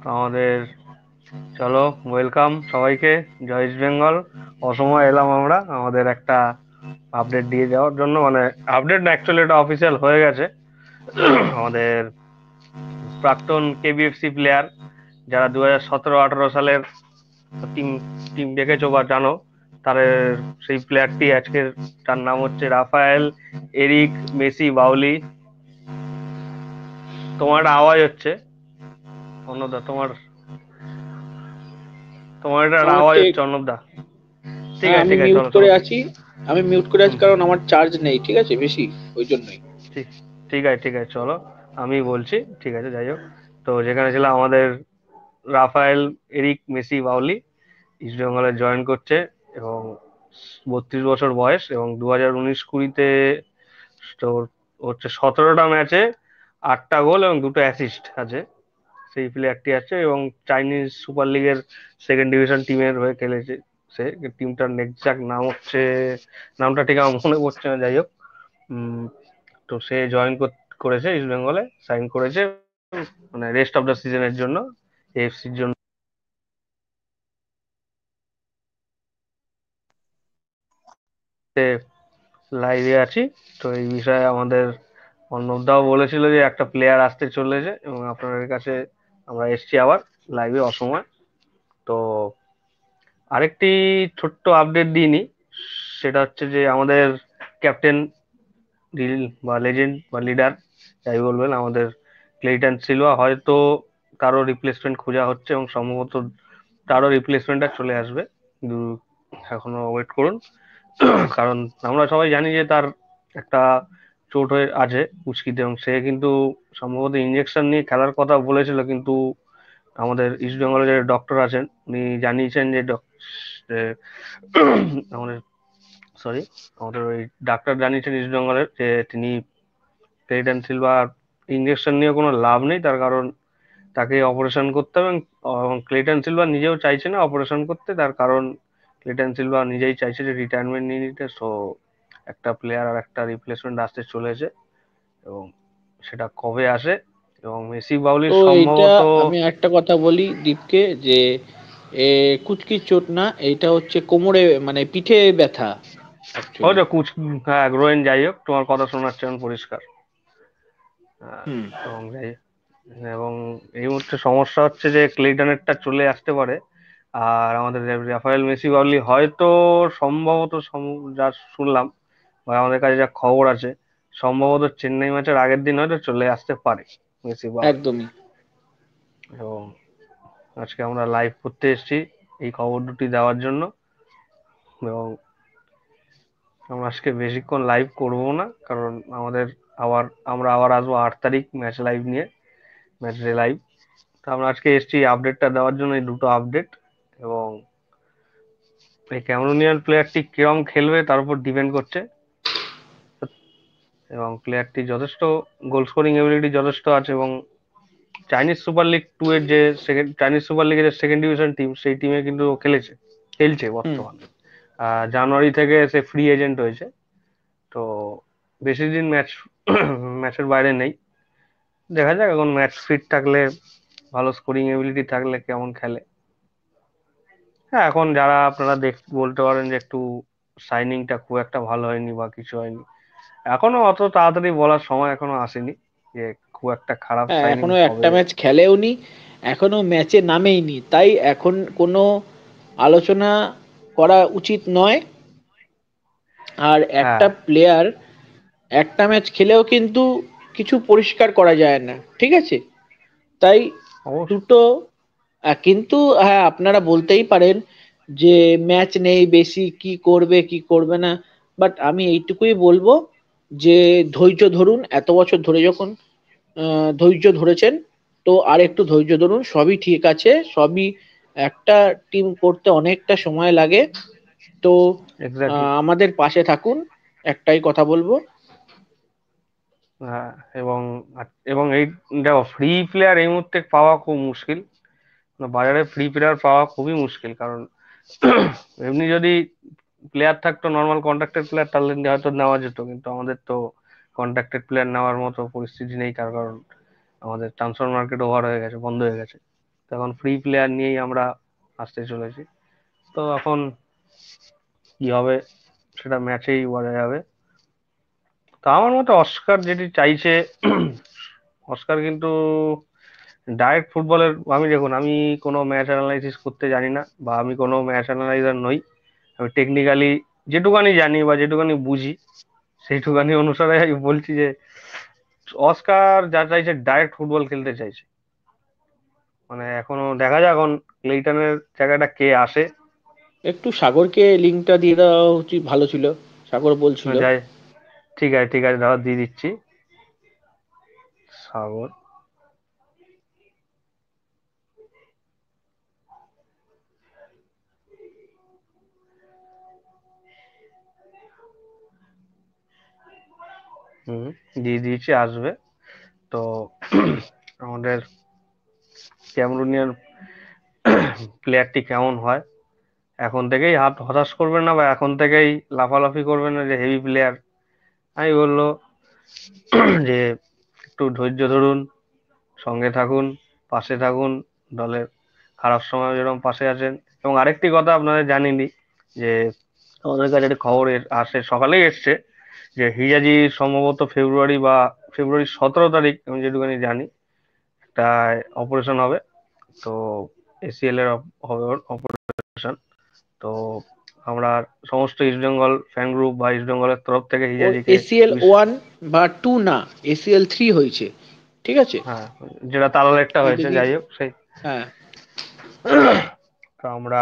তো আমাদের চলো, ওয়েলকাম সবাইকে। জয় ইস্ট বেঙ্গল। অসময়ে এলাম আমরা আমাদের একটা আপডেট দিয়ে যাওয়ার জন্য, মানে আপডেট না, অ্যাকচুয়ালি এটা অফিসিয়াল হয়ে গেছে। আমাদের প্রাক্তন কেবিএফসি প্লেয়ার, যারা 2017-18 সালের টিম টিম দেখেছো বা জানো, তার সেই প্লেয়ারটি আজকের, তার নাম হচ্ছে রাফায়েল এরিক মেসি বাউলি। তোমার একটা আওয়াজ হচ্ছে অন্নদা, তোমার তোমার একটা আমার আওয়াজ হচ্ছে হচ্ছে অন্নদা। ঠিক হ্যাঁ, আছে, আমি ঠিক আছে, মিউট চলো করে চলো। আছি। আমি মিউট করে আছি হুম হুম, কারণ আমার চার্জ নেই, ঠিক আছে, বেশি, ওই জন্যই। ঠিক ঠিক আছে, ঠিক আছে, চলো। আমি বলছি, ঠিক আছে, যাই হোক। তো যেখানে ছিলাম, আমাদের রাফায়েল এরিক মেসি বাউলি ইস্ট বেঙ্গলে জয়েন করছে, এবং 32 বছর বয়স, এবং 2019-20 তো হচ্ছে 17টা ম্যাচে 8টা গোল এবং 2টো অ্যাসিস্ট আছে। সেই প্লেয়ারটি আছে, এবং চাইনিজ সুপার লিগের সেকেন্ড ডিভিশন টিমের হয়ে খেলেছে। সে টিমটার এক্সাক্ট নাম হচ্ছে, নামটা ঠিক আমার মনে পড়ছে না, যাই হোক। উম, তো সে জয়েন করেছে ইস্ট বেঙ্গলে, সাইন করেছে, মানে রেস্ট অফ দ্য সিজনের জন্য, এএফসির জন্য। লাইভে আছি। তো এই বিষয়ে আমাদের অর্ণবদাও বলেছিল যে একটা প্লেয়ার আসতে চলেছে, এবং আপনাদের কাছে আমরা এসছি আবার লাইভে অসময়। তো আরেকটি ছোট্ট আপডেট দিইনি, সেটা হচ্ছে যে আমাদের ক্যাপ্টেন, রিল বা লেজেন্ড বা লিডার, যাই বলবেন, আমাদের ক্লেইটন সিলভা, হয়তো তারও রিপ্লেসমেন্ট খোঁজা হচ্ছে, এবং সম্ভবত তারও রিপ্লেসমেন্টটা চলে আসবে। কিন্তু এখনো ওয়েট করুন। কারণ আমরা সবাই জানি যে তার একটা চোট হয়ে আছে উচকিতে, এবং সে কিন্তু সম্ভবত ইঞ্জেকশন নিয়ে খেলার কথা বলেছিল, কিন্তু আমাদের ইস্ট বেঙ্গলের যে ডক্টর আছেন, উনি জানিয়েছেন যে যে আমাদের, সরি, আমাদের ওই ডাক্তার জানিয়েছেন ইস্ট বেঙ্গলের, যে তিনি ক্লেইটন সিলভা ইঞ্জেকশন নিয়ে কোনো লাভ নেই, তার কারণ তাকে অপারেশন করতে হবে, এবং ক্লেটন সিলভা নিজেও চাইছে না অপারেশন করতে, তার কারণ ক্লেটন সিলভা নিজেই চাইছে যে রিটায়ারমেন্ট নিয়ে নিতে। সো একটা প্লেয়ার আর একটা রিপ্লেসমেন্ট আসতে চলেছে, এবং সেটা কবে আসে, এবং মেসি তো বাউলির এইটা সম্ভবত আমি একটা কথা বলি দীপকে, যে এ কুচকি চোট না, এইটা হচ্ছে কোমরে, মানে পিঠে ব্যথা অ্যাকচুয়ালি। হয়তো কুচ, হ্যাঁ গ্রোয়েন, যাই হোক, তোমার কথা শোনাচ্ছে এখন পরিষ্কার। হুম। এবং এবং এই মুহূর্তে সমস্যা হচ্ছে যে ক্লেটনেরটা চলে আসতে পারে, আর আমাদের রাফায়েল মেসি বাউলি হয়তো, সম্ভবত যা শুনলাম বা আমাদের কাছে যা খবর আছে, সম্ভবত চেন্নাই ম্যাচের আগের দিন হয়তো চলে আসতে পারে মেসি বাউলি। একদমই। এবং আজকে আমরা লাইভ করতে এসেছি এই খবর দুটি দেওয়ার জন্য, এবং আমরা আজকে বেশিক্ষণ লাইভ করব না, কারণ আমাদের আবার, আমরা আবার আসবো 8 তারিখ ম্যাচ লাইভ নিয়ে, ম্যাচ ডে লাইভ। তো আমরা আজকে এসেছি আপডেটটা দেওয়ার জন্য, এই দুটো আপডেট। এবং এই ক্যামেরুনিয়ান প্লেয়ারটি কিরম খেলবে তার উপর ডিপেন্ড করছে, এবং প্লেয়ারটি যথেষ্ট গোল স্কোরিং এবিলিটি যথেষ্ট আছে, এবং চাইনিজ সুপার লিগ 2 এর যে সেকেন্ড, চাইনিজ সুপার লিগের যে সেকেন্ড ডিভিশন টিম, সেই টিমে কিন্তু ও খেলছে হুম। বর্তমানে। জানুয়ারি থেকে সে ফ্রি এজেন্ট হয়েছে। তো বেশি দিন ম্যাচের বাইরে নেই। দেখা যাক এখন ম্যাচ ফিট থাকলে, ভালো স্কোরিং এবিলিটি থাকলে কেমন খেলে। হ্যাঁ, এখন যারা আপনারা বলতে পারেন যে একটু সাইনিংটা খুব একটা ভালো হয়নি বা কিছু হয়নি, এখনো অত তাড়াতাড়ি বলার সময় এখনো আসেনি যে খুব একটা খারাপ হ্যাঁ, সাইনিং এখনো একটা হবে। ম্যাচ খেলেও নি, এখনো ম্যাচে নামেইনি, তাই এখন কোনো আলোচনা করা উচিত নয়। আর হ্যাঁ, একটা প্লেয়ার একটা ম্যাচ খেলেও কিন্তু কিছু পরিষ্কার করা যায় না, ঠিক আছে? তাই অবশ্য। দুটো কিন্তু হ্যাঁ, আপনারা বলতেই পারেন যে ম্যাচ নেই, বেশি কি করবে কি করবে না, বাট আমি এইটুকুই বলবো যে ধৈর্য ধরুন, এত বছর ধরে যখন ধৈর্য ধরেছেন, তো আর একটু ধৈর্য ধরুন, সবই ঠিক আছে, সবই, একটা টিম করতে অনেকটা সময় লাগে। তো এক্স্যাক্টলি। আমাদের পাশে থাকুন, একটাই কথা বলবো। হ্যাঁ, এবং এবং এই, দেখো, ফ্রি প্লেয়ার এই মুহূর্তে পাওয়া খুব মুশকিল। বাজারে ফ্রি প্লেয়ার পাওয়া খুবই মুশকিল, কারণ এমনি যদি প্লেয়ার থাকতো, নর্মাল কন্ট্রাক্টেড প্লেয়ার, তাহলে হয়তো নেওয়া যেত, কিন্তু আমাদের তো কন্ট্রাক্টেড প্লেয়ার নেওয়ার মতো পরিস্থিতি নেই, তার কারণ আমাদের ট্রান্সফার মার্কেট ওভার হয়ে গেছে, বন্ধ হয়ে গেছে। এখন ফ্রি প্লেয়ার নিয়েই আমরা আসতে চলেছি। তো এখন কি হবে সেটা ম্যাচেই বোঝা যাবে। তো আমার মতে অস্কার যেটি চাইছে, অস্কার কিন্তু ডাইরেক্ট ফুটবলের, আমি দেখুন আমি কোনো ম্যাচ অ্যানালাইসিস করতে জানি না, বা আমি কোনো ম্যাচ অ্যানালাইজার নই। আমি টেকনিক্যালি যেটুকানি জানি বা যেটুকানি বুঝি সেইটুকানি অনুসারে আমি বলছি যে অস্কার যা চাইছে ডাইরেক্ট ফুটবল খেলতে চাইছে। মানে এখনো দেখা যাক এখন ক্লেইটনের জায়গাটা কে আসে। একটু সাগরকে লিঙ্কটা দিয়ে দেওয়া উচিত, ভালো ছিল। সাগর বলছিল। যাই, ঠিক আছে ঠিক আছে, দাদা দিয়ে দিচ্ছি। সাগর, হুম, দিয়ে দিয়েছি, আসবে। তো আমাদের ক্যামরুনিয়ান প্লেয়ারটি কেমন হয়, এখন থেকেই হাত হতাশ করবেন না, বা এখন থেকেই লাফালাফি করবেন না যে হেভি প্লেয়ার। আমি বললো যে একটু ধৈর্য ধরুন, সঙ্গে থাকুন, পাশে থাকুন, দলের খারাপ সময় যেরকম পাশে আছেন। এবং আরেকটি কথা আপনাদের জানিনি, যে আমাদের কাছে একটা খবর আসে, সকালেই এসছে, যে হিজাজি সম্ভবত ফেব্রুয়ারি 17 তারিখ, আমি যেটুখানি জানি, একটা অপারেশন হবে। তো এসিএল এর হবে অপারেশন। তো আমরা সমস্ত ইস্ট বেঙ্গল ফ্যান গ্রুপ বা ইস্ট বেঙ্গলের তরফ থেকে ও হিজাজিকে এসিএল 1 বা 2 না, এসিএল 3 হয়েছে। ঠিক আছে। হ্যাঁ, যেটা তালালেরটা এটা হয়েছে, কি? যাই হোক সেই। হ্যাঁ। তো আমরা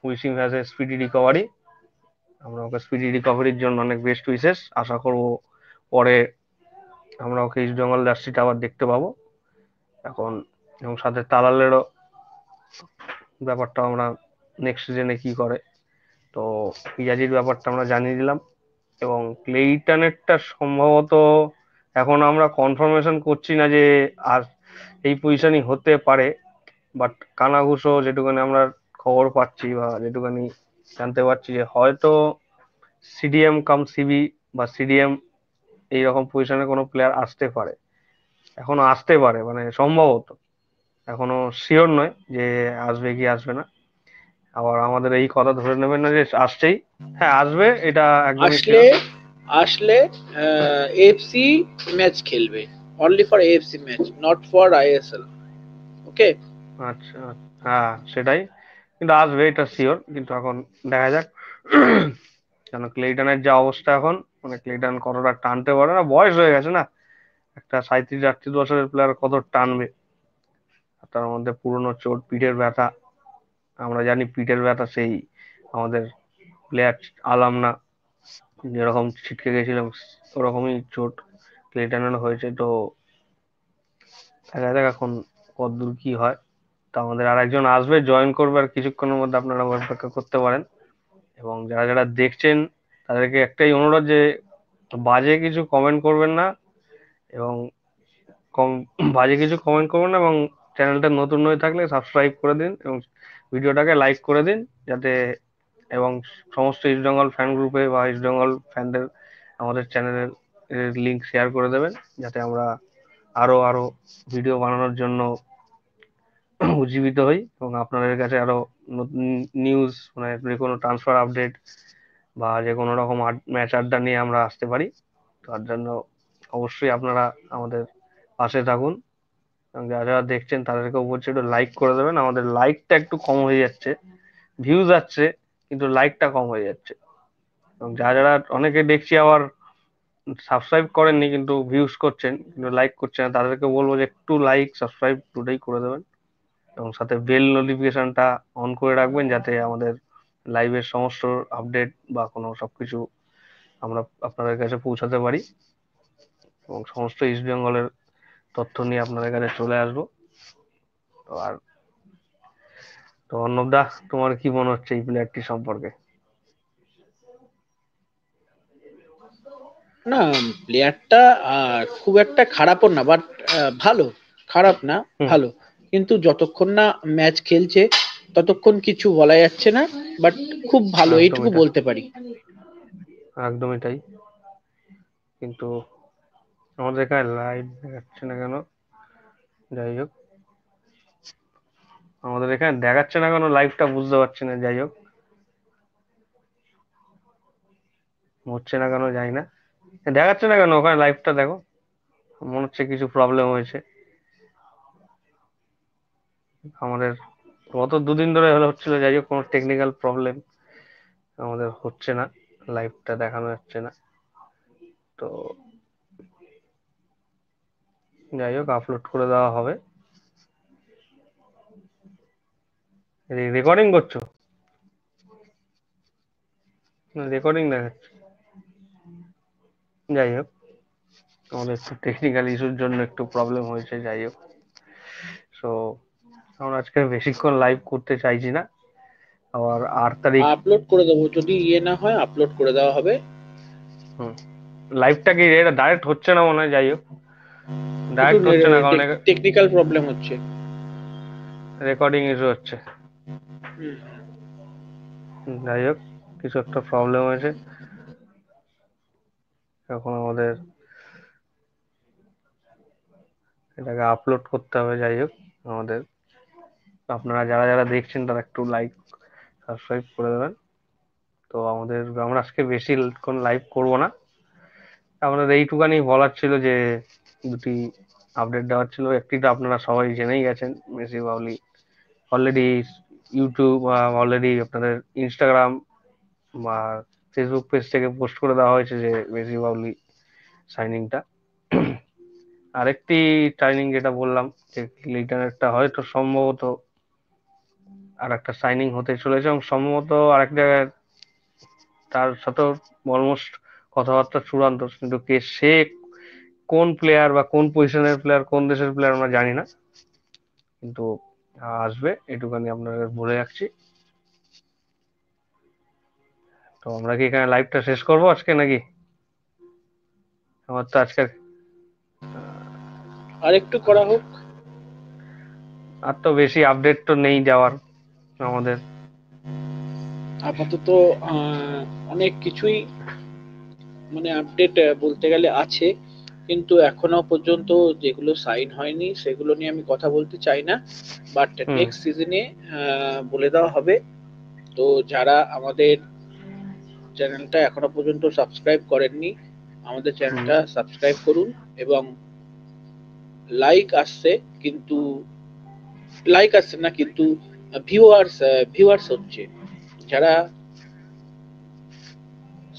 wishing has a speedy recovery. আমরা ওকে স্পিডি রিকভারির জন্য অনেক বেস্ট উইশেস, আশা করব পরে আমরা ওকে ইস্ট বেঙ্গল জার্সিটা আবার দেখতে পাবো। এখন এবং সাথে তালালেরও ব্যাপারটা আমরা নেক্সট সিজনে কি করে। তো পিয়াজির ব্যাপারটা আমরা জানিয়ে দিলাম। এবং ক্লেইটনেরটা সম্ভবত এখন আমরা কনফার্মেশন করছি না যে আর এই পজিশনই হতে পারে। বাট কানাঘুষো যেটুখানি আমরা খবর পাচ্ছি বা যেটুখানি জানতে পারছি, যে হয়তো সিডিএম কাম সিবি বা সিডিএম এইরকম পজিশনে কোনো প্লেয়ার আসতে পারে। এখনো আসতে পারে, মানে সম্ভবত, এখনো শিওর নয় যে আসবে কি আসবে না। আবার আমাদের এই কথা ধরে নেবেন না যে আসছেই। হ্যাঁ, আসবে, এটা একদমই আসলে শিওর। আসলে এএফসি ম্যাচ খেলবে, only for AFC match, not for ISL. Okay. আচ্ছা, হ্যাঁ সেটাই, কিন্তু আসবে এটা শিওর, কিন্তু এখন দেখা যাক। কেন ক্লেইটনের যা অবস্থা এখন, মানে ক্লেইটন কতটা টানতে পারে না, বয়স হয়ে গেছে না, একটা 37-38 বছরের প্লেয়ার কত টানবে। আর তার মধ্যে পুরনো চোট, পিঠের ব্যথা। আমরা জানি পিঠের ব্যথা সেই আমাদের প্লেয়ার আলাম না যেরকম ছিটকে গেছিলাম, ওরকমই চোট ক্লেটনের হয়েছে। তো দেখা যাক এখন কতদূর কি হয়। তো আমাদের আর একজন আসবে, জয়েন করবে, আর কিছুক্ষণের মধ্যে আপনারা অপেক্ষা করতে পারেন। এবং যারা যারা দেখছেন তাদেরকে একটাই অনুরোধ, যে বাজে কিছু কমেন্ট করবেন না, এবং কম বাজে কিছু কমেন্ট করবেন না, এবং চ্যানেলটা নতুন হয়ে থাকলে সাবস্ক্রাইব করে দিন, এবং ভিডিওটাকে লাইক করে দিন, যাতে এবং সমস্ত ইস্ট বেঙ্গল ফ্যান গ্রুপে বা ইস্ট বেঙ্গল ফ্যানদের আমাদের চ্যানেলের লিংক শেয়ার করে দেবেন, যাতে আমরা আরো আরো ভিডিও বানানোর জন্য উজ্জীবিত হই, এবং আপনাদের কাছে আরো নতুন নিউজ, মানে যে কোনো ট্রান্সফার আপডেট বা যে কোনো রকম ম্যাচ আড্ডা নিয়ে আমরা আসতে পারি। তার জন্য অবশ্যই আপনারা আমাদের পাশে থাকুন। এবং যারা যারা দেখছেন তাদেরকেও বলছি একটু লাইক করে দেবেন, আমাদের লাইকটা একটু কম হয়ে যাচ্ছে, ভিউজ আসছে কিন্তু লাইকটা কম হয়ে যাচ্ছে। এবং যারা যারা অনেকে দেখছি আবার সাবস্ক্রাইব করেননি কিন্তু ভিউজ করছেন কিন্তু লাইক করছেন না, তাদেরকে বলবো যে একটু লাইক সাবস্ক্রাইব দুটোই করে দেবেন, এবং সাথে বেল নোটিফিকেশনটা অন করে রাখবেন, যাতে আমাদের লাইভের সমস্ত আপডেট বা কোনো সবকিছু আমরা আপনাদের কাছে পৌঁছাতে পারি, এবং সমস্ত ইস্ট বেঙ্গলের তথ্য নিয়ে আপনাদের কাছে চলে আসবো। তো আর তো অর্ণবদা, তোমার কি মনে হচ্ছে এই প্লেয়ারটি সম্পর্কে? না, প্লেয়ারটা খুব একটা খারাপও না, বাট ভালো। খারাপ না, হুম, ভালো। কিন্তু যতক্ষণ না ম্যাচ খেলছে ততক্ষণ কিছু বলা যাচ্ছে না। বাট খুব ভালো, এইটুকু একদমই তাই, বলতে পারি। একদমই তাই। কিন্তু আমাদের এখানে লাইভ দেখাচ্ছে না কেন? যাই হোক, আমাদের এখানে দেখাচ্ছে না কেন লাইভটা বুঝতে পারছি না, যাই হোক হচ্ছে না কেন জানি না, দেখাচ্ছে না কেন ওখানে লাইভটা দেখো, মনে হচ্ছে কিছু প্রবলেম হয়েছে আমাদের। গত দুদিন ধরে হচ্ছিল, যাই হোক কোনো টেকনিক্যাল প্রবলেম আমাদের হচ্ছে না, লাইভটা দেখানো যাচ্ছে না। তো যাই হোক আপলোড করে দেওয়া হবে। রেকর্ডিং করছো? রেকর্ডিং দেখাচ্ছে। যাই হোক আমাদের একটু টেকনিক্যাল ইস্যুর জন্য একটু প্রবলেম হয়েছে, যাই হোক। সো আমরা আজকে বেশিক্ষণ লাইভ করতে চাইছি না। আবার 8 তারিখ। আপলোড করে দেবো, যদি ইয়ে না হয় আপলোড করে দেওয়া হবে। হুম। লাইভটা কি এটা ডাইরেক্ট হচ্ছে না মনে হয়, যাই হোক একটু ডাইরেক্ট হচ্ছে না কারণ টেকনিক্যাল প্রবলেম হচ্ছে। রেকর্ডিং ইস্যু হচ্ছে। হুম। যাই হোক কিছু একটা প্রবলেম হয়েছে, এখন আমাদের এটাকে আপলোড করতে হবে। যাই হোক আমাদের, আপনারা যারা যারা দেখছেন তারা একটু লাইক সাবস্ক্রাইব করে দেবেন। তো আমাদের, আমরা আজকে বেশি কোন লাইভ করব না, আমাদের এইটুকানি বলার ছিল যে দুটি আপডেট দেওয়ার ছিল। একটি তো আপনারা সবাই জেনেই গেছেন, মেসি বাউলি অলরেডি ইউটিউব অলরেডি আপনাদের ইনস্টাগ্রাম বা ফেসবুক পেজ থেকে পোস্ট করে দেওয়া হয়েছে যে মেসি বাউলি সাইনিংটা। আরেকটি সাইনিং যেটা বললাম যে লিটনেরটা হয়তো সম্ভবত আর একটা সাইনিং হতে চলেছে, এবং সম্ভবত আরেক জায়গায় তার সাথেও অলমোস্ট কথাবার্তা চূড়ান্ত, কিন্তু কে সে কোন প্লেয়ার বা কোন পজিশনের প্লেয়ার কোন দেশের প্লেয়ার আমরা জানি না, কিন্তু আসবে এটুখানি আপনাদের বলে রাখছি। তো আমরা কি এখানে লাইভটা শেষ করবো আজকে নাকি? আমার তো আজকে আর একটু করা হোক। আর তো বেশি আপডেট তো নেই যাওয়ার আমাদের। আপাতত অনেক কিছুই মানে আপডেট বলতে গেলে আছে, কিন্তু এখনো পর্যন্ত যেগুলো সাইন হয়নি সেগুলো নিয়ে আমি কথা বলতে চাই না। But hmm. নেক্সট সিজনে বলে দেওয়া হবে। তো যারা আমাদের চ্যানেলটা এখনো পর্যন্ত সাবস্ক্রাইব করেননি, আমাদের হুম। চ্যানেলটা সাবস্ক্রাইব করুন। এবং লাইক আসছে, কিন্তু লাইক আসছে না, কিন্তু ভিউয়ার্স ভিউয়ার্স হচ্ছে। যারা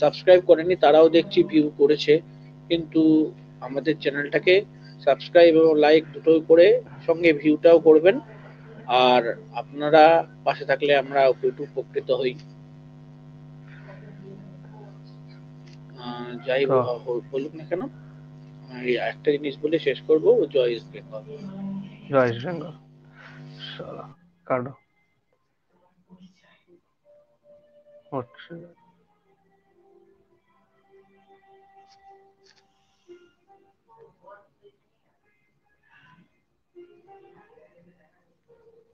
সাবস্ক্রাইব করেনি তারাও দেখছি ভিউ করেছে, কিন্তু আমাদের চ্যানেলটাকে সাবস্ক্রাইব এবং লাইক দুটোই করে সঙ্গে ভিউটাও করবেন। আর আপনারা পাশে থাকলে আমরা একটু উপকৃত হই। যাই তো বলুক না কেন, এই একটা জিনিস বলে শেষ করব, জয় ইস্ট বেঙ্গল। জয় শ্রী বেঙ্গল। শালা কাটো হচ্ছে।